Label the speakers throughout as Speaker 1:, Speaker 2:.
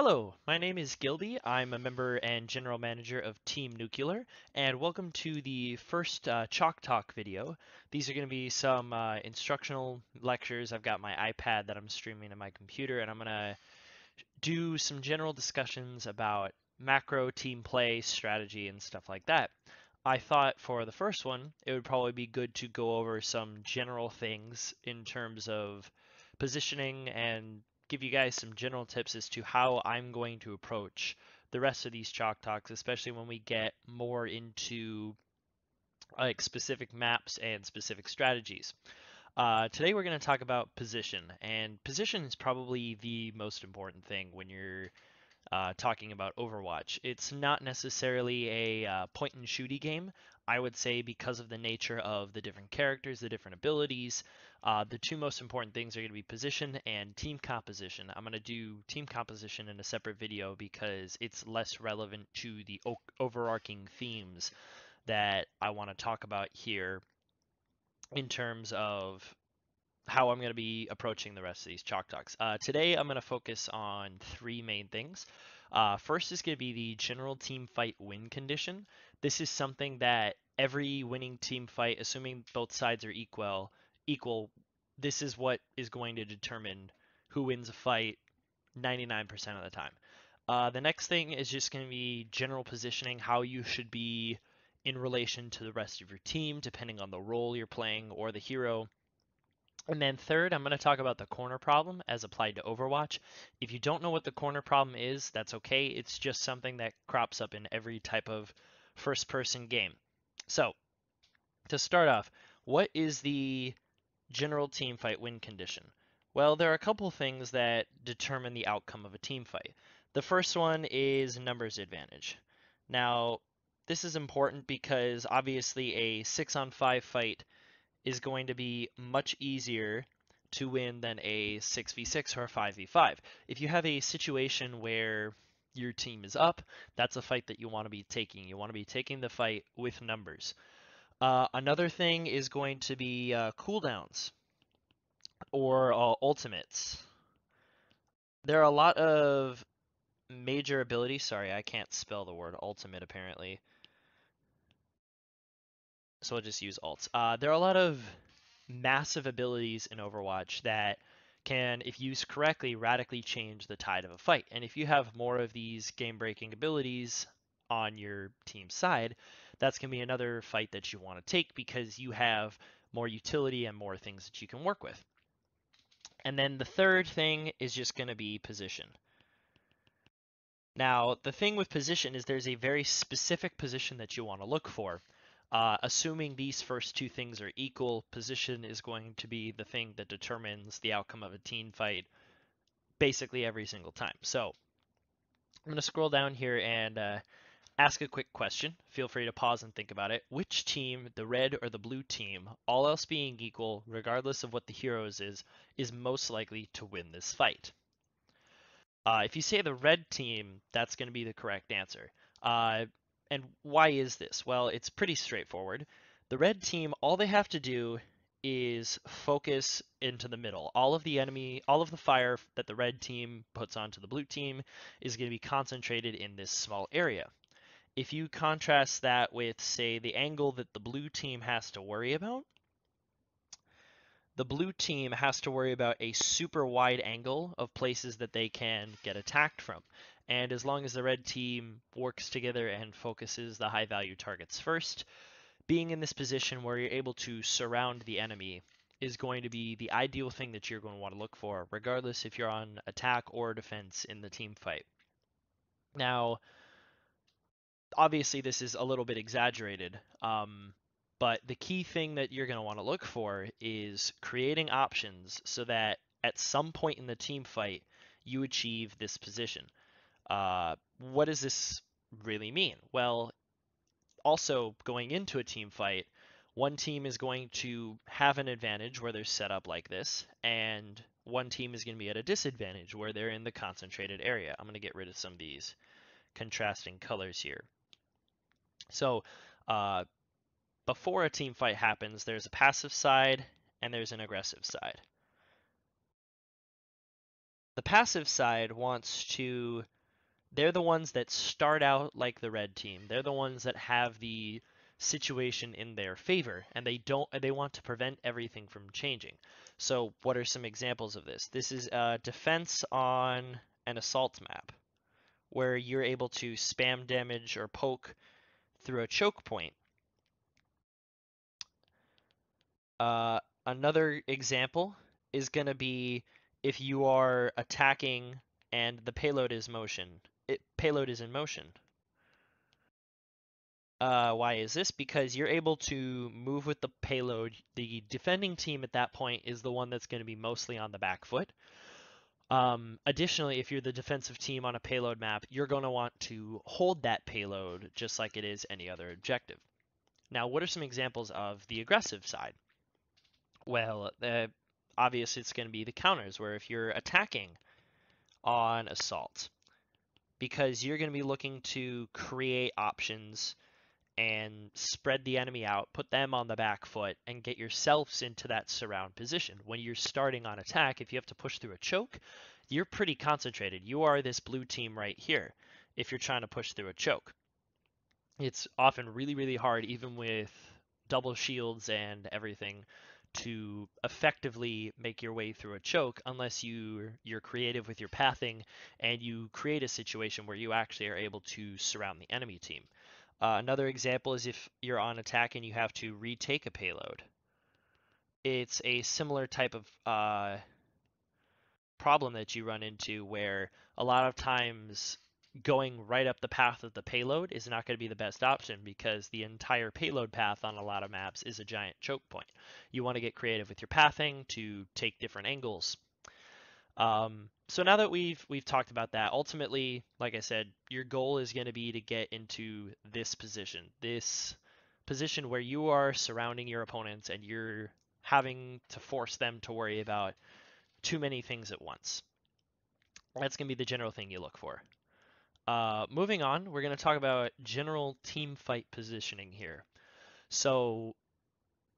Speaker 1: Hello, my name is Gildy. I'm a member and general manager of Team Nuclear, and welcome to the first Chalk Talk video. These are going to be some instructional lectures. I've got my iPad that I'm streaming to my computer, and I'm going to do some general discussions about macro team play, strategy, and stuff like that. I thought for the first one, it would probably be good to go over some general things in terms of positioning and give you guys some general tips as to how I'm going to approach the rest of these chalk talks, especially when we get more into like specific maps and specific strategies. Today we're going to talk about position, and position is probably the most important thing when you're talking about Overwatch. It's not necessarily a point and shooty game. I would say because of the nature of the different characters, the different abilities, the two most important things are going to be position and team composition. I'm going to do team composition in a separate video because it's less relevant to the overarching themes that I want to talk about here in terms of how I'm going to be approaching the rest of these chalk talks. Today, I'm going to focus on three main things. First is going to be the general team fight win condition. This is something that every winning team fight, assuming both sides are equal, this is what is going to determine who wins a fight 99% of the time. The next thing is just going to be general positioning, how you should be in relation to the rest of your team, depending on the role you're playing or the hero. And then third, I'm going to talk about the corner problem as applied to Overwatch. If you don't know what the corner problem is, that's okay. It's just something that crops up in every type of first-person game. So, to start off, what is the general team fight win condition? Well, there are a couple things that determine the outcome of a team fight. The first one is numbers advantage. Now, this is important because obviously a 6-on-5 fight is going to be much easier to win than a 6v6 or a 5v5. If you have a situation where your team is up, that's a fight that you want to be taking. You want to be taking the fight with numbers. Another thing is going to be cooldowns or ultimates. There are a lot of major abilities. Sorry, I can't spell the word ultimate apparently. So I'll just use ults. There are a lot of massive abilities in Overwatch that can, if used correctly, radically change the tide of a fight. And if you have more of these game-breaking abilities on your team's side, that's going to be another fight that you want to take because you have more utility and more things that you can work with. And then the third thing is just going to be position. Now, the thing with position is there's a very specific position that you want to look for. Assuming these first two things are equal, position is going to be the thing that determines the outcome of a team fight basically every single time. So I'm going to scroll down here and ask a quick question. Feel free to pause and think about it. Which team, the red or the blue team, all else being equal, regardless of what the heroes is most likely to win this fight? If you say the red team, that's going to be the correct answer. And why is this? Well, it's pretty straightforward. The red team, all they have to do is focus into the middle. All of the fire that the red team puts onto the blue team is going to be concentrated in this small area. If you contrast that with, say, the angle that the blue team has to worry about, the blue team has to worry about a super wide angle of places that they can get attacked from. And as long as the red team works together and focuses the high value targets first, being in this position where you're able to surround the enemy is going to be the ideal thing that you're going to want to look for, regardless if you're on attack or defense in the team fight. Now, obviously this is a little bit exaggerated, but the key thing that you're going to want to look for is creating options so that at some point in the team fight, you achieve this position. What does this really mean? Well, also going into a team fight, one team is going to have an advantage where they're set up like this, and one team is going to be at a disadvantage where they're in the concentrated area. I'm going to get rid of some of these contrasting colors here. So before a team fight happens, there's a passive side and there's an aggressive side. The passive side wants to, they're the ones that start out like the red team. They're the ones that have the situation in their favor, and they want to prevent everything from changing. So what are some examples of this? This is a defense on an assault map where you're able to spam damage or poke through a choke point. Another example is going to be if you are attacking and the payload is in motion. Why is this? Because you're able to move with the payload. The defending team at that point is the one that's going to be mostly on the back foot. Additionally, if you're the defensive team on a payload map, you're going to want to hold that payload just like it is any other objective. Now, what are some examples of the aggressive side? Well, obviously it's going to be the counters, where if you're attacking on assault, because you're going to be looking to create options and spread the enemy out, put them on the back foot, and get yourselves into that surround position. When you're starting on attack, if you have to push through a choke, you're pretty concentrated. You are this blue team right here if you're trying to push through a choke. It's often really, really hard, even with double shields and everything, to effectively make your way through a choke unless you're creative with your pathing and you create a situation where you actually are able to surround the enemy team. Another example is if you're on attack and you have to retake a payload. It's a similar type of problem that you run into where a lot of times going right up the path of the payload is not going to be the best option because the entire payload path on a lot of maps is a giant choke point. You want to get creative with your pathing to take different angles. So now that we've talked about that, ultimately, like I said, your goal is going to be to get into this position where you are surrounding your opponents and you're having to force them to worry about too many things at once. That's going to be the general thing you look for. Moving on, we're going to talk about general team fight positioning here. So,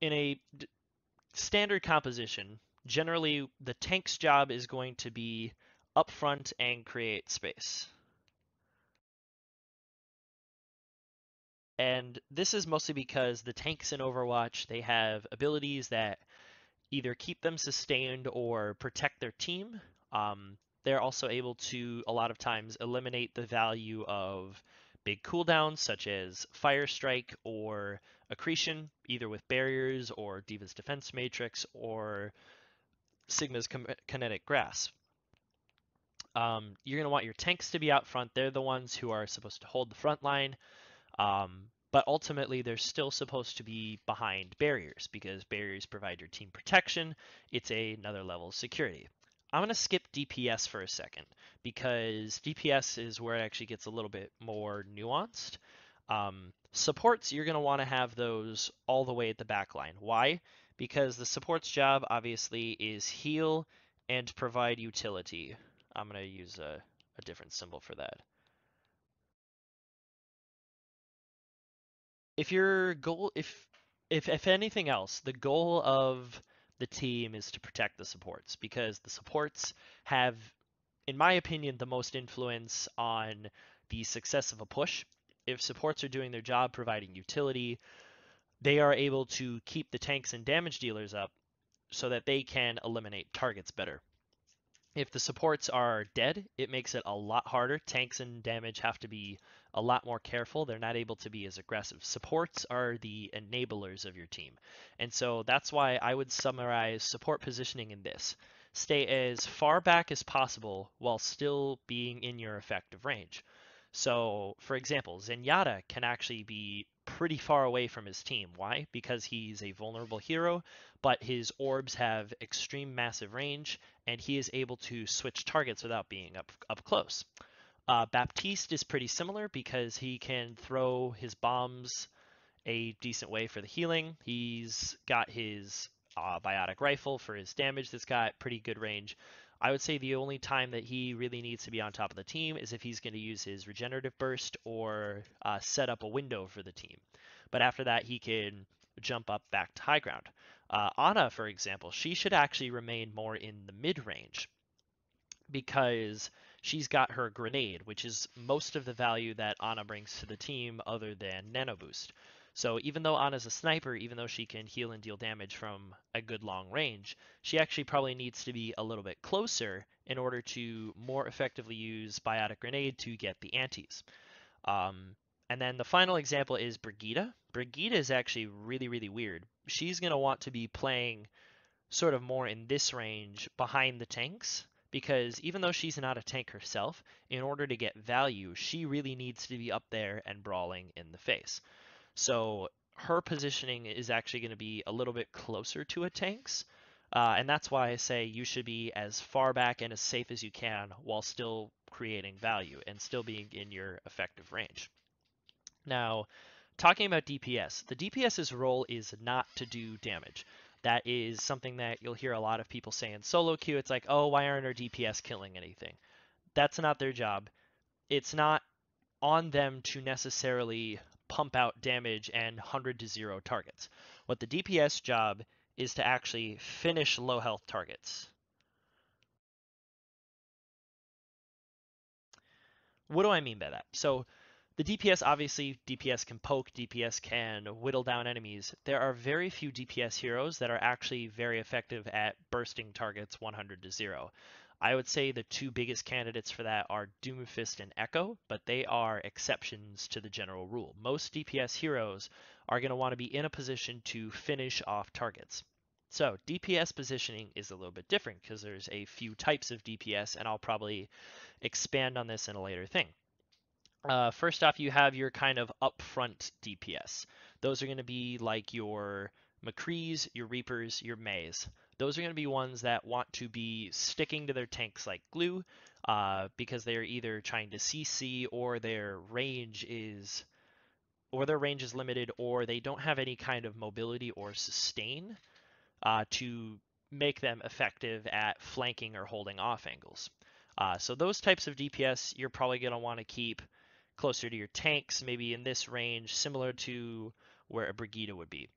Speaker 1: in a standard composition, generally the tank's job is going to be up front and create space. And this is mostly because the tanks in Overwatch, they have abilities that either keep them sustained or protect their team. They're also able to, a lot of times, eliminate the value of big cooldowns such as Fire Strike or Accretion, either with barriers or D.Va's Defense Matrix or Sigma's Kinetic Grasp. You're going to want your tanks to be out front. They're the ones who are supposed to hold the front line. But ultimately, they're still supposed to be behind barriers because barriers provide your team protection. It's another level of security. I'm going to skip DPS for a second because DPS is where it actually gets a little bit more nuanced. Supports, you're going to want to have those all the way at the back line. Why? Because the support's job, obviously, is heal and provide utility. I'm going to use a different symbol for that. If your goal if anything else, the goal of the team is to protect the supports because the supports have, in my opinion, the most influence on the success of a push. If supports are doing their job providing utility, they are able to keep the tanks and damage dealers up so that they can eliminate targets better. If the supports are dead, it makes it a lot harder. Tanks and damage have to be a lot more careful. They're not able to be as aggressive. Supports are the enablers of your team. And so that's why I would summarize support positioning in this. Stay as far back as possible while still being in your effective range. So, for example, Zenyatta can actually be pretty far away from his team. Why? Because he's a vulnerable hero, but his orbs have extreme massive range, and he is able to switch targets without being up close. Baptiste is pretty similar because he can throw his bombs a decent way for the healing. He's got his biotic rifle for his damage that's got pretty good range. I would say the only time that he really needs to be on top of the team is if he's going to use his regenerative burst or set up a window for the team. But after that, he can jump up back to high ground. Ana, for example, she should actually remain more in the mid range because she's got her grenade, which is most of the value that Ana brings to the team other than Nano Boost. So even though Ana's a sniper, even though she can heal and deal damage from a good long range, she actually probably needs to be a little bit closer in order to more effectively use Biotic Grenade to get the antis. Um, and then the final example is Brigida. Brigida is actually really, really weird. She's going to want to be playing sort of more in this range behind the tanks because even though she's not a tank herself, in order to get value, she really needs to be up there and brawling in the face. So her positioning is actually going to be a little bit closer to a tank's. And that's why I say you should be as far back and as safe as you can while still creating value and still being in your effective range. Now, talking about DPS, the DPS's role is not to do damage. That is something that you'll hear a lot of people say in solo queue. It's like, oh, why aren't our DPS killing anything? That's not their job. It's not on them to necessarily pump out damage and 100 to 0 targets. What the DPS job is to actually finish low health targets. What do I mean by that? So the DPS, obviously, DPS can poke, DPS can whittle down enemies. There are very few DPS heroes that are actually very effective at bursting targets 100 to 0. I would say the two biggest candidates for that are Doomfist and Echo, but they are exceptions to the general rule. Most DPS heroes are going to want to be in a position to finish off targets. So DPS positioning is a little bit different because there's a few types of DPS, and I'll probably expand on this in a later thing. First off, you have your kind of upfront DPS. Those are going to be like your McCrees, your Reapers, your Mays. Those are going to be ones that want to be sticking to their tanks like glue because they're either trying to CC or their range is limited or they don't have any kind of mobility or sustain to make them effective at flanking or holding off angles. So those types of DPS you're probably going to want to keep closer to your tanks, maybe in this range, similar to where a Brigida would be.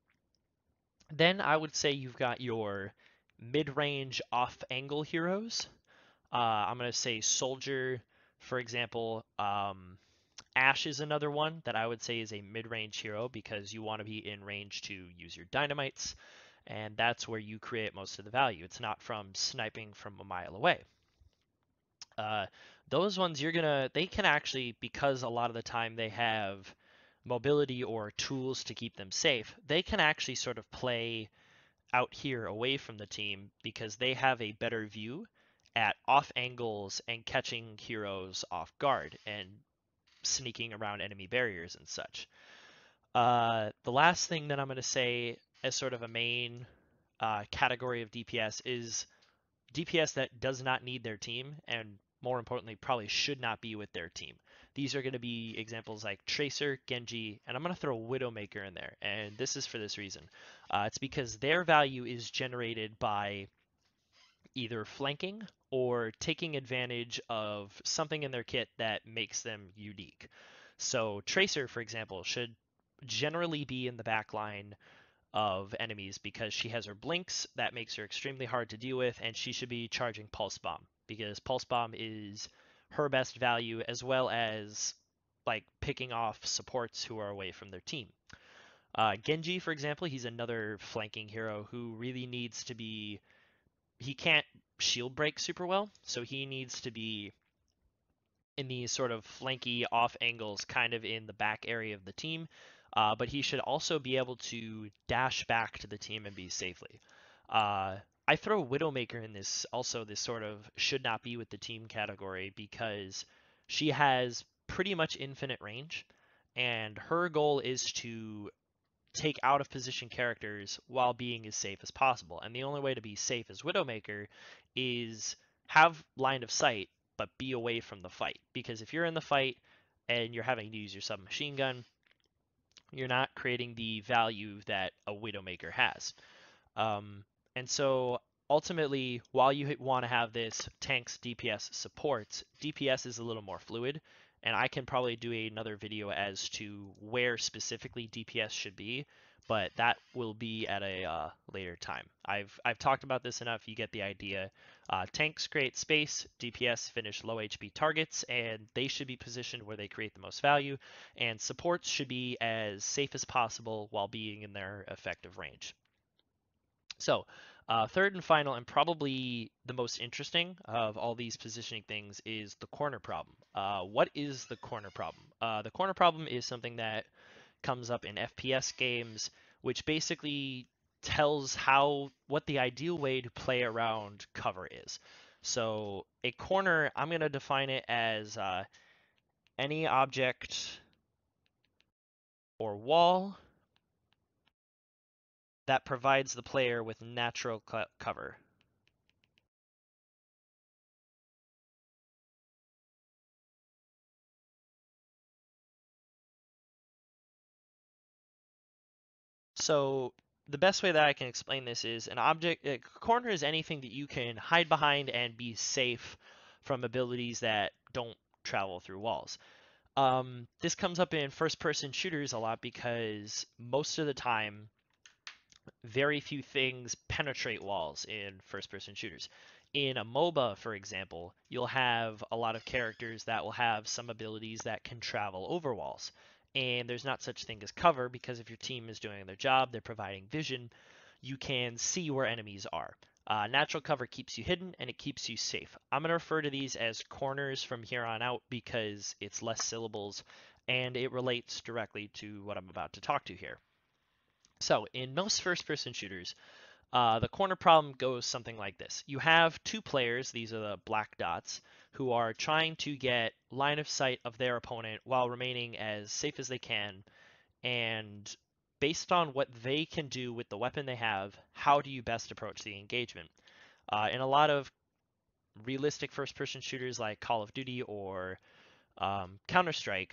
Speaker 1: Then I would say you've got your mid-range off-angle heroes. I'm going to say Soldier, for example. Ashe is another one that I would say is a mid-range hero because you want to be in range to use your dynamites, and that's where you create most of the value. It's not from sniping from a mile away. Uh, those ones they can actually, because a lot of the time they have mobility or tools to keep them safe, they can actually sort of play out here away from the team because they have a better view at off angles and catching heroes off guard and sneaking around enemy barriers and such. The last thing that I'm going to say as sort of a main category of DPS is DPS that does not need their team, and more importantly, probably should not be with their team. These are going to be examples like Tracer, Genji, and I'm going to throw Widowmaker in there. And this is for this reason. It's because their value is generated by either flanking or taking advantage of something in their kit that makes them unique. So Tracer, for example, should generally be in the back line of enemies because she has her blinks that makes her extremely hard to deal with, and she should be charging Pulse Bomb because Pulse Bomb is her best value as well as like picking off supports who are away from their team. Genji, for example, he's another flanking hero who really needs to be. He can't shield break super well, so he needs to be in these sort of flanky off angles, kind of in the back area of the team. But he should also be able to dash back to the team and be safely. I throw Widowmaker in this also this sort of should not be with the team category because she has pretty much infinite range, and her goal is to take out of position characters while being as safe as possible. And the only way to be safe as Widowmaker is have line of sight but be away from the fight. Because if you're in the fight and you're having to use your submachine gun, you're not creating the value that a Widowmaker has. And so ultimately, while you want to have this tanks DPS supports, DPS is a little more fluid, and I can probably do another video as to where specifically DPS should be, but that will be at a later time. I've talked about this enough. You get the idea. Tanks create space, DPS finish low HP targets, and they should be positioned where they create the most value, and supports should be as safe as possible while being in their effective range. So, third and final, and probably the most interesting of all these positioning things, is the corner problem. What is the corner problem? The corner problem is something that comes up in FPS games, which basically tells what the ideal way to play around cover is. So, a corner, I'm going to define it as any object or wall that provides the player with natural cover. So the best way that I can explain this is a corner is anything that you can hide behind and be safe from abilities that don't travel through walls. This comes up in first-person shooters a lot because most of the time very few things penetrate walls in first person shooters. In a MOBA, for example, you'll have a lot of characters that will have some abilities that can travel over walls. And there's not such thing as cover because if your team is doing their job, they're providing vision, you can see where enemies are. Natural cover keeps you hidden and it keeps you safe. I'm going to refer to these as corners from here on out because it's less syllables and it relates directly to what I'm about to talk to here. So, in most first person shooters, the corner problem goes something like this. You have two players, these are the black dots, who are trying to get line of sight of their opponent while remaining as safe as they can. And based on what they can do with the weapon they have, how do you best approach the engagement? In a lot of realistic first person shooters like Call of Duty or CounterStrike,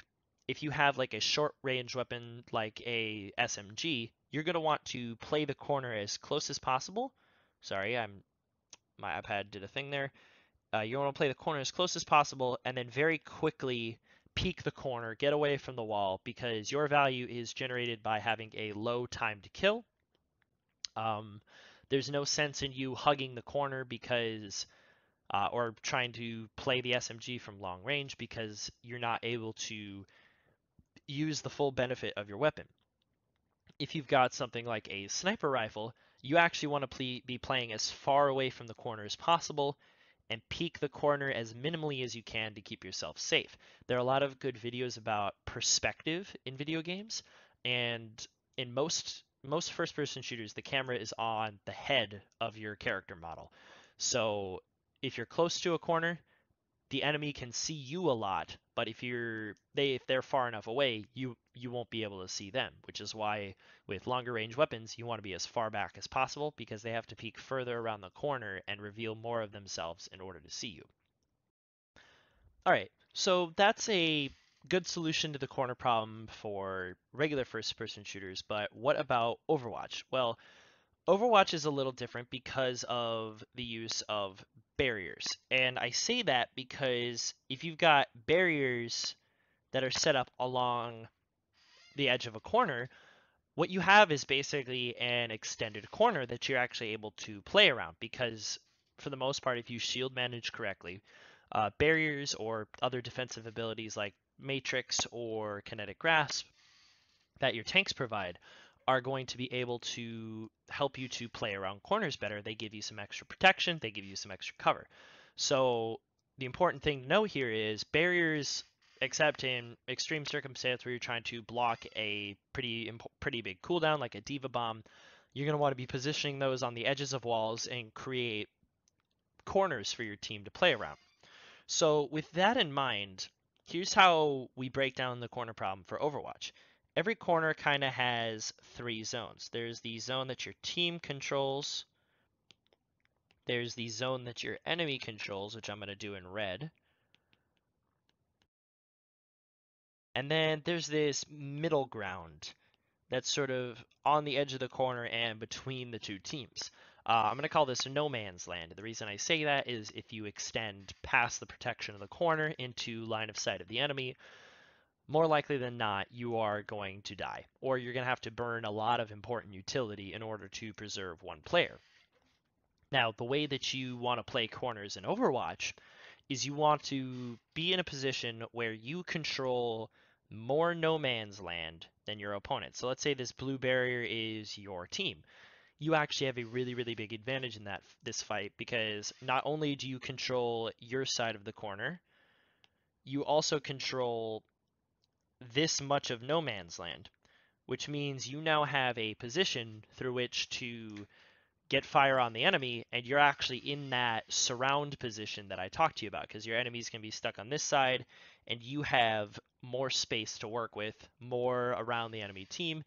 Speaker 1: if you have like a short range weapon like a SMG, you're going to want to play the corner as close as possible. Sorry, my iPad did a thing there. You want to play the corner as close as possible and then very quickly peek the corner, get away from the wall because your value is generated by having a low time to kill. Um, there's no sense in you hugging the corner because or trying to play the SMG from long range because you're not able to use the full benefit of your weapon. If you've got something like a sniper rifle, you actually want to be playing as far away from the corner as possible and peek the corner as minimally as you can to keep yourself safe. There are a lot of good videos about perspective in video games, and in most first-person shooters, the camera is on the head of your character model. So if you're close to a corner, the enemy can see you a lot, but if they're far enough away, you won't be able to see them, which is why with longer range weapons, you want to be as far back as possible because they have to peek further around the corner and reveal more of themselves in order to see you. All right, so that's a good solution to the corner problem for regular first person shooters, but what about Overwatch? Well, Overwatch is a little different because of the use of barriers. And I say that because if you've got barriers that are set up along the edge of a corner, what you have is basically an extended corner that you're actually able to play around because for the most part, if you shield manage correctly, barriers or other defensive abilities like Matrix or Kinetic Grasp that your tanks provide are going to be able to help you to play around corners better. They give you some extra protection, they give you some extra cover. So the important thing to know here is barriers, except in extreme circumstance where you're trying to block a pretty big cooldown like a Diva Bomb, you're going to want to be positioning those on the edges of walls and create corners for your team to play around. So with that in mind, here's how we break down the corner problem for Overwatch. Every corner kind of has three zones. There's the zone that your team controls. There's the zone that your enemy controls, which I'm going to do in red. And then there's this middle ground that's sort of on the edge of the corner and between the two teams. I'm going to call this no man's land. The reason I say that is if you extend past the protection of the corner into line of sight of the enemy, more likely than not, you are going to die, or you're going to have to burn a lot of important utility in order to preserve one player. Now, the way that you want to play corners in Overwatch is you want to be in a position where you control more no man's land than your opponent. So let's say this blue barrier is your team. You actually have a really, really big advantage in this fight because not only do you control your side of the corner, you also control this much of no man's land, which means you now have a position through which to get fire on the enemy, and you're actually in that surround position that I talked to you about, because your enemies can be stuck on this side, and you have more space to work with, more around the enemy team.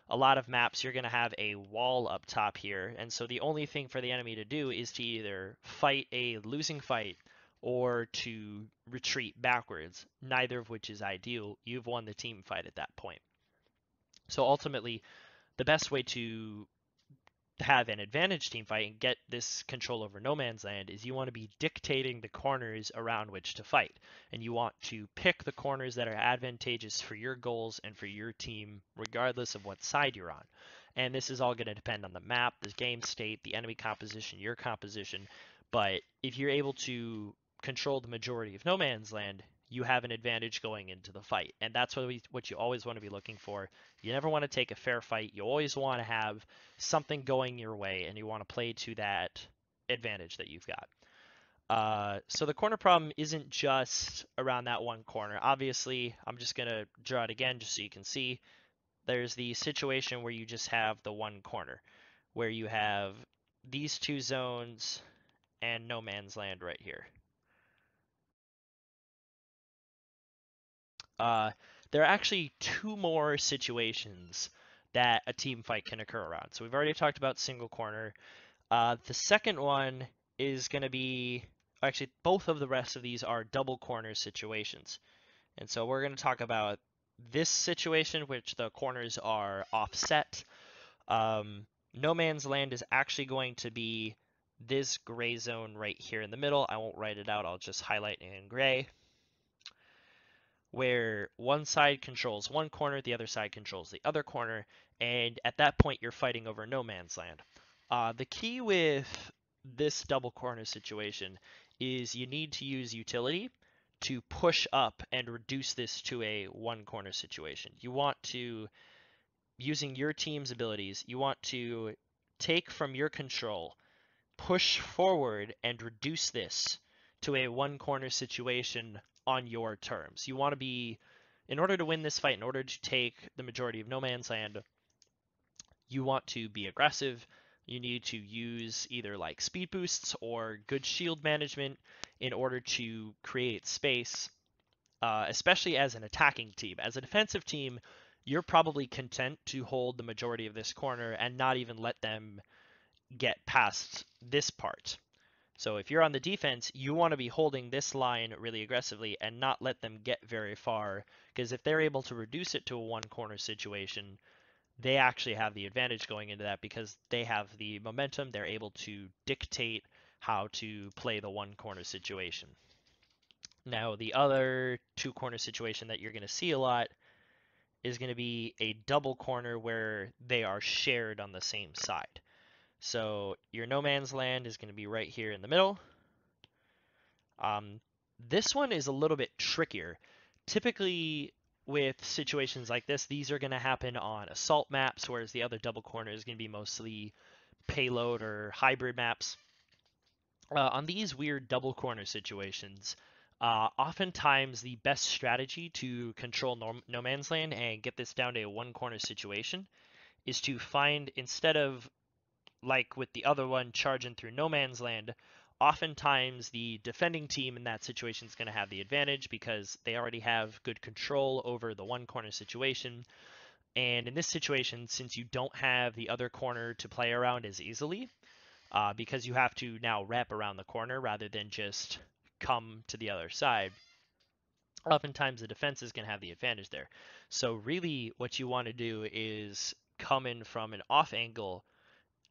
Speaker 1: A lot of maps, you're going to have a wall up top here, and so the only thing for the enemy to do is to either fight a losing fight or to retreat backwards, neither of which is ideal. You've won the team fight at that point. So ultimately, the best way to have an advantage team fight and get this control over no man's land is you want to be dictating the corners around which to fight, and you want to pick the corners that are advantageous for your goals and for your team regardless of what side you're on. And this is all going to depend on the map, the game state, the enemy composition, your composition, but if you're able to control the majority of no man's land, you have an advantage going into the fight, and that's what you always want to be looking for. You never want to take a fair fight. You always want to have something going your way, and you want to play to that advantage that you've got. So the corner problem isn't just around that one corner. Obviously, I'm just going to draw it again just so you can see. There's the situation where you just have the one corner, where you have these two zones and no man's land right here. Uh, there are actually two more situations that a team fight can occur around. So we've already talked about single corner. The second one is going to be, actually, both of the rest of these are double corner situations. And so we're going to talk about this situation, which the corners are offset. No man's land is actually going to be this gray zone right here in the middle. I won't write it out, I'll just highlight it in gray, where one side controls one corner, the other side controls the other corner, and at that point you're fighting over no man's land. The key with this double corner situation is you need to use utility to push up and reduce this to a one corner situation. You want to, using your team's abilities, you want to take from your control, push forward, and reduce this to a one corner situation on your terms. You want to be, in order to win this fight, in order to take the majority of no man's land, you want to be aggressive. You need to use either like speed boosts or good shield management in order to create space, especially as an attacking team. As a defensive team, you're probably content to hold the majority of this corner and not even let them get past this part. So if you're on the defense, you want to be holding this line really aggressively and not let them get very far, because if they're able to reduce it to a one corner situation, they actually have the advantage going into that because they have the momentum. They're able to dictate how to play the one corner situation. Now, the other two corner situation that you're going to see a lot is going to be a double corner where they are shared on the same side. So your no man's land is going to be right here in the middle. This one is a little bit trickier. Typically, with situations like this, these are going to happen on assault maps, whereas the other double corner is going to be mostly payload or hybrid maps. On these weird double corner situations, oftentimes the best strategy to control no man's land and get this down to a one corner situation is to find, instead of like with the other one charging through no man's land, oftentimes the defending team in that situation is going to have the advantage because they already have good control over the one corner situation. And in this situation, since you don't have the other corner to play around as easily, because you have to now wrap around the corner rather than just come to the other side, oftentimes the defense is going to have the advantage there. So really what you want to do is come in from an off angle,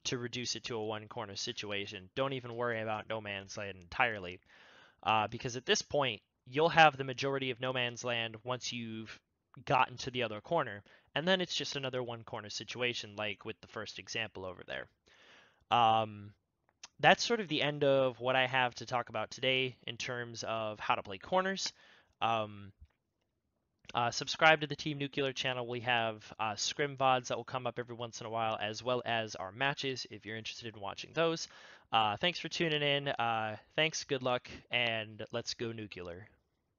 Speaker 1: to reduce it to a one corner situation. Don't even worry about no man's land entirely, because at this point you'll have the majority of no man's land once you've gotten to the other corner, and then it's just another one corner situation like with the first example over there. Um, that's sort of the end of what I have to talk about today in terms of how to play corners. Um, Subscribe to the Team Nuclear channel. We have scrim VODs that will come up every once in a while, as well as our matches if you're interested in watching those. Thanks for tuning in. Thanks, good luck, and let's go nuclear.